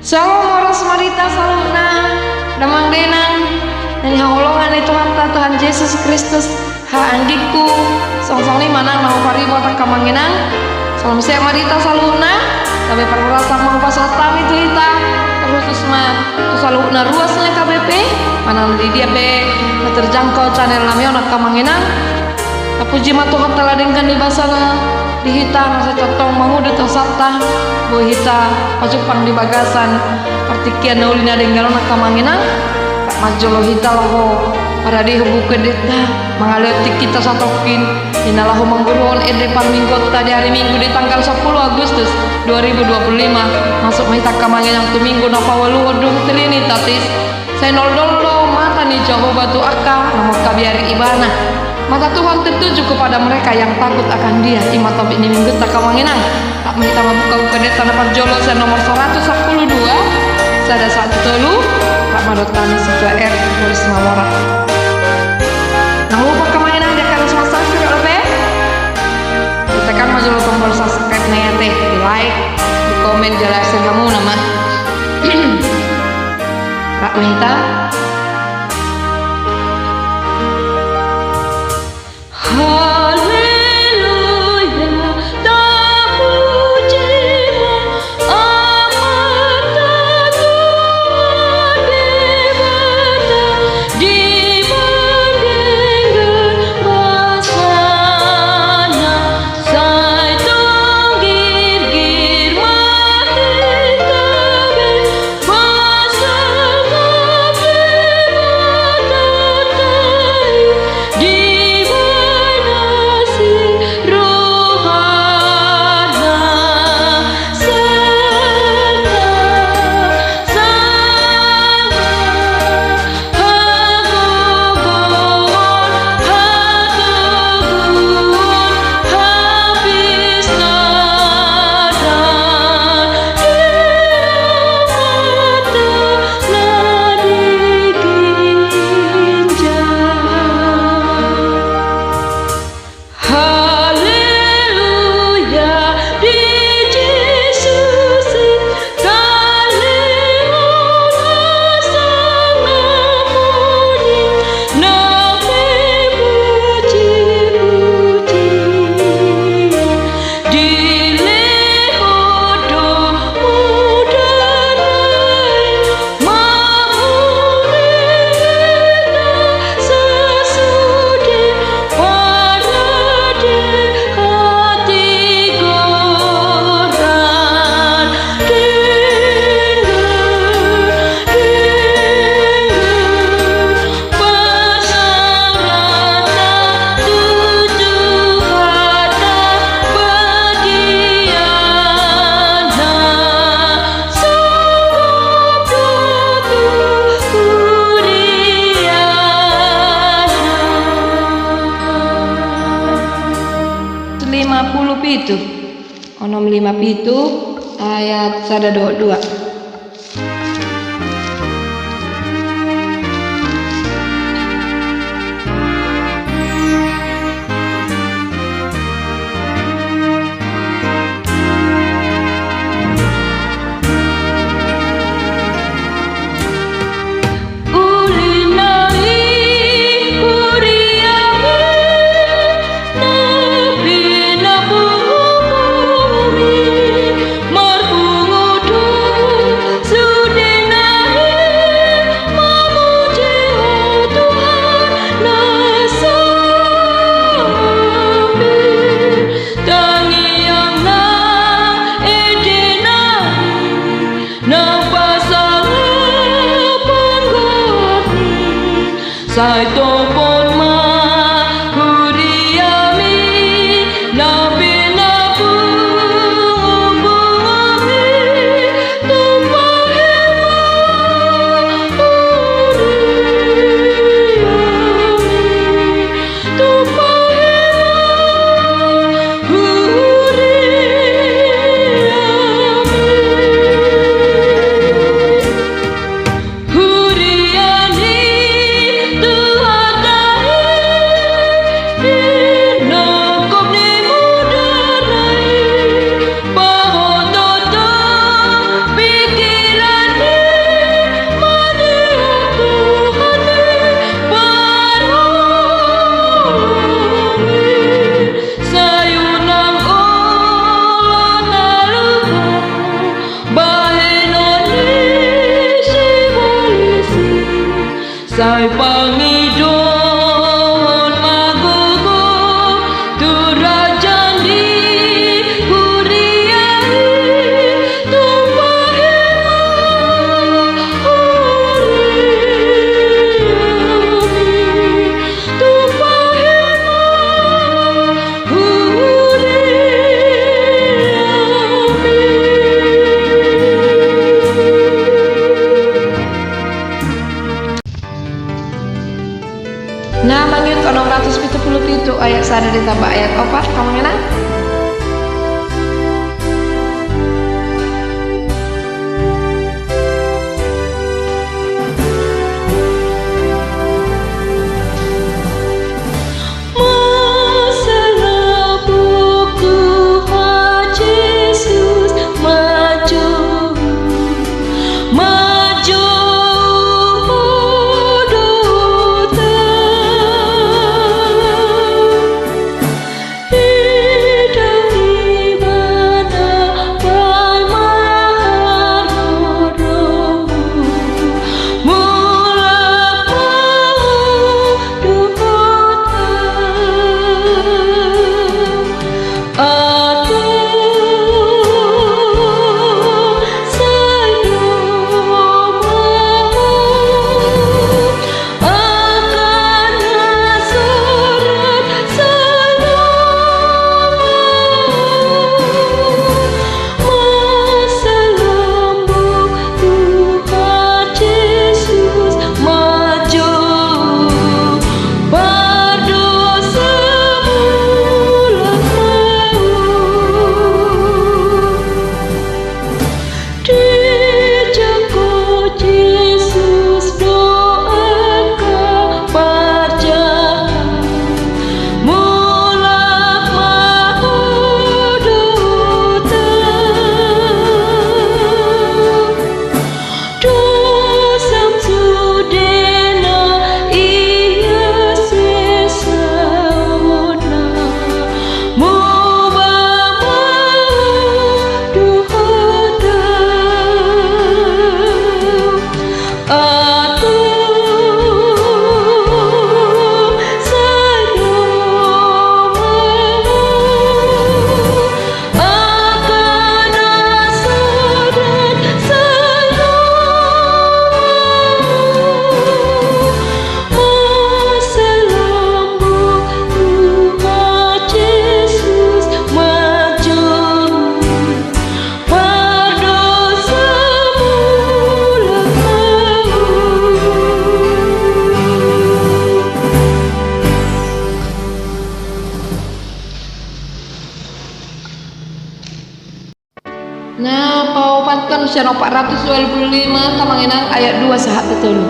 Shalom waras marita saluna damang denang dan haulongan itu harta Tuhan Yesus Kristus ha andiku song-song ni manang nahu paribo tak kamanginang salam sehat marita saluna tapi perrasa mau pasatam itu hita terus mah tu saluna ruasnya KBP manang di dia be terjangkau channel namanya nak kamanginang puji mah Tuhan telah dengan di basana di hita masa cotong mahudu tosata bu hita pacupang di bagasan artikian naulina dengan nak kamanginang tak majolo hita loho pada di hubukeun dita mangaleutik kita satokin inalahu mangguruhon depan minggu tadi hari Minggu di tanggal 10 Agustus 2025 masuk hita kamanginang tu minggu na pawaluh dung Trinitatis saya noldolo mata ni Jawa batu aka namun kabiari ibana mata Tuhan tertuju kepada mereka yang takut akan Dia. Ima topik ini minggu tak kawanginang. Tak minta buka deta napar jolo saya nomor 112. Saya ada satu telu. Tak madot kami sejair tulis mawara. Namun buka kawanginang dia akan semasa sudah lebih. Tekan majulah tombol subscribe nya teh, di like, di komen jelasin kamu nama. Kak Mahita. Pitu onom 5 pitu ayat 122 Sai topon ma kuriami nabi nabu bumi tumpahema kuriami tumpahema kuriami Huriani Tuhan sai pangidon magogo turajan di buriai tumpahena Nah, mangyut 677 ayat sada ditambah ayat 4 kamu ngenang? Nah, paupatkan usia 425 kamanginang ayat 2 sahat betul.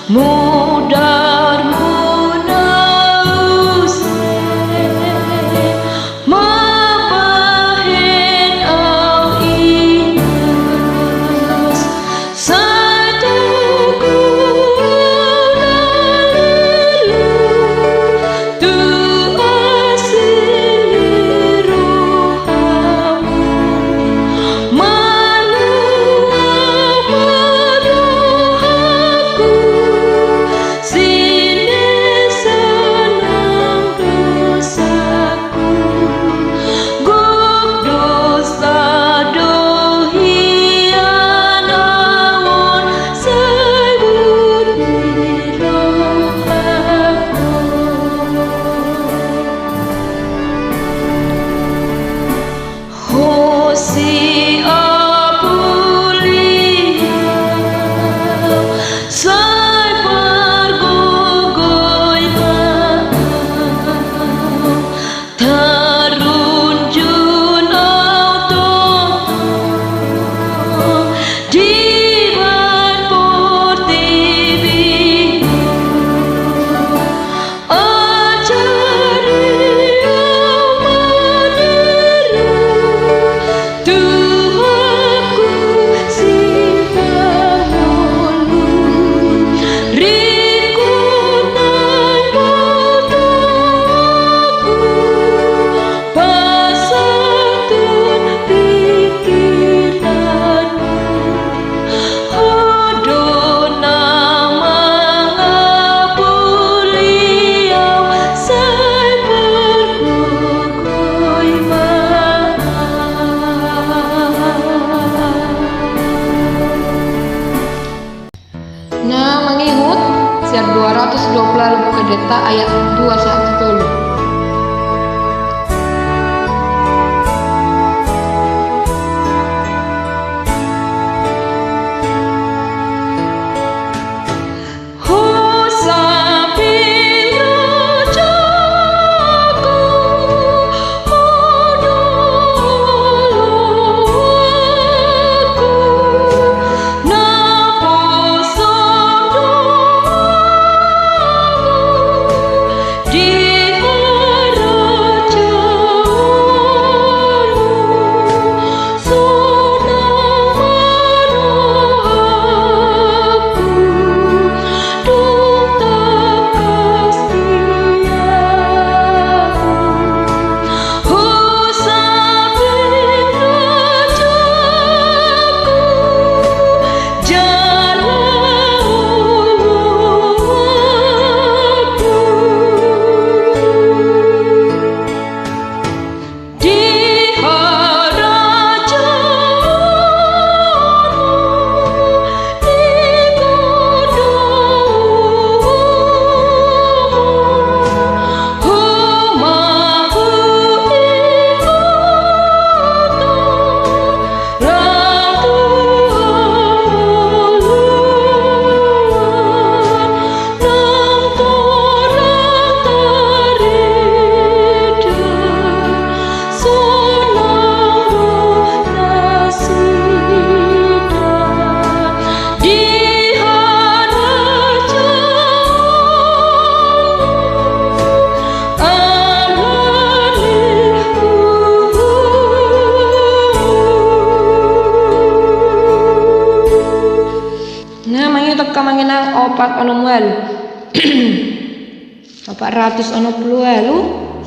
Mudar munaus buku Kedeta ayat 210. Kamanginang opat ono mualu 400 ono puluh alu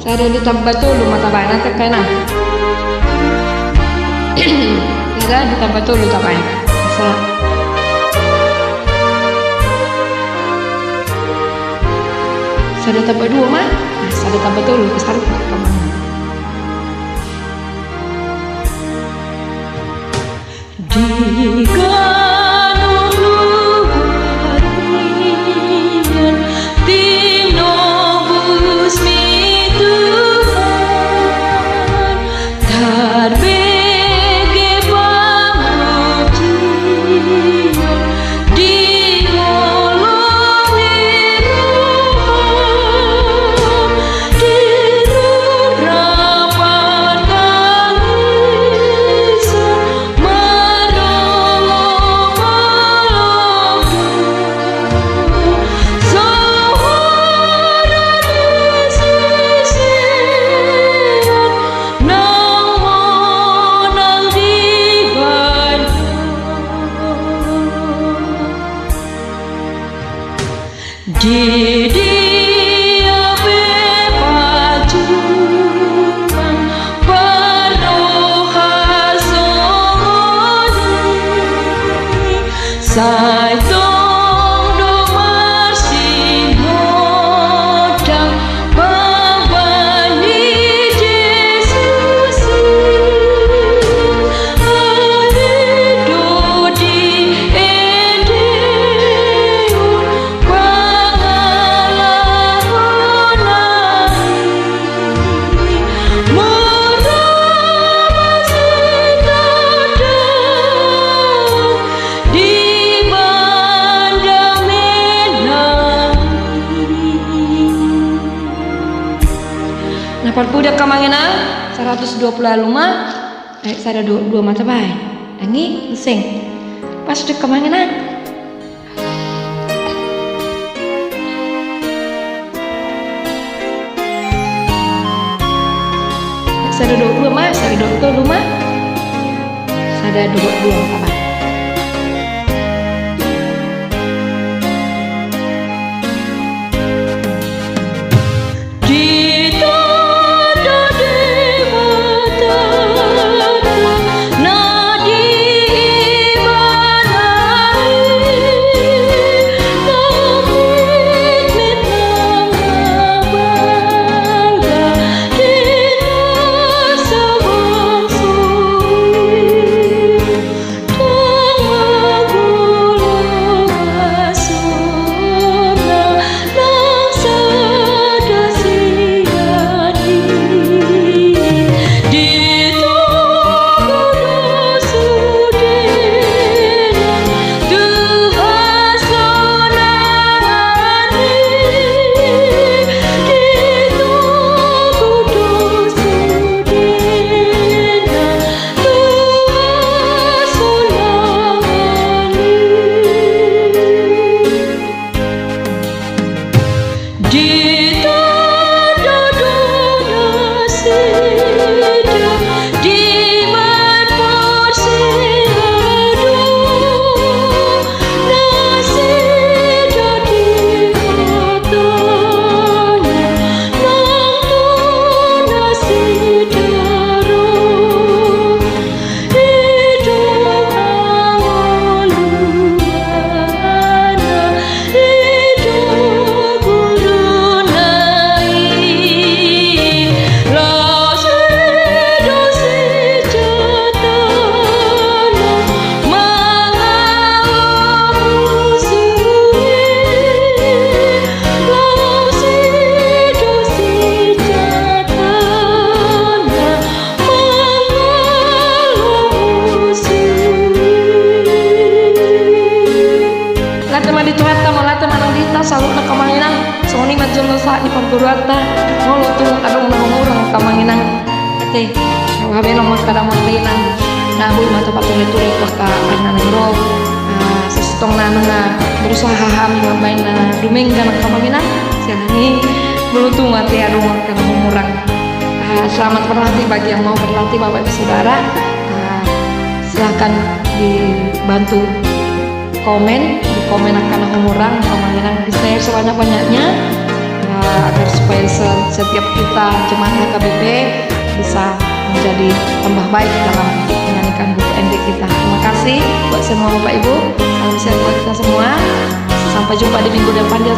saya ditambah tulu mata bana tekena ada ditambah tulu takai saya tambah dua mah saya tambah tulu besar kamu di dia bepajungan paroha soni sai tong do marsi modang babani Jesus ale do di Napal budak kamanginang 120 aluma saya ada dua mata baik ini sing pas di kamanginang saya ada dua mah saya ada dua rumah saya ada dua mata baik Selalu nak kamanginang soni majuno sa di perguruata ngolo tu adong na umurang kamanginang ate wabe no makada malinang nabuy mato patuloy-tuloy ka anan ro sestong na berusaha haham mabain na dumengga na kamanginang siani belutung ate adong kana umurang. Selamat berlatih bagi yang mau berlatih Bapak Ibu Saudara. Silakan dibantu komen akan umurang kamanginang di share sebanyak-banyaknya agar supaya setiap kita jemaat HKBP bisa menjadi tambah baik dalam menyanyikan buku ND kita. Terima kasih buat semua Bapak Ibu, salam sehat buat kita semua. Sampai jumpa di minggu depan ya.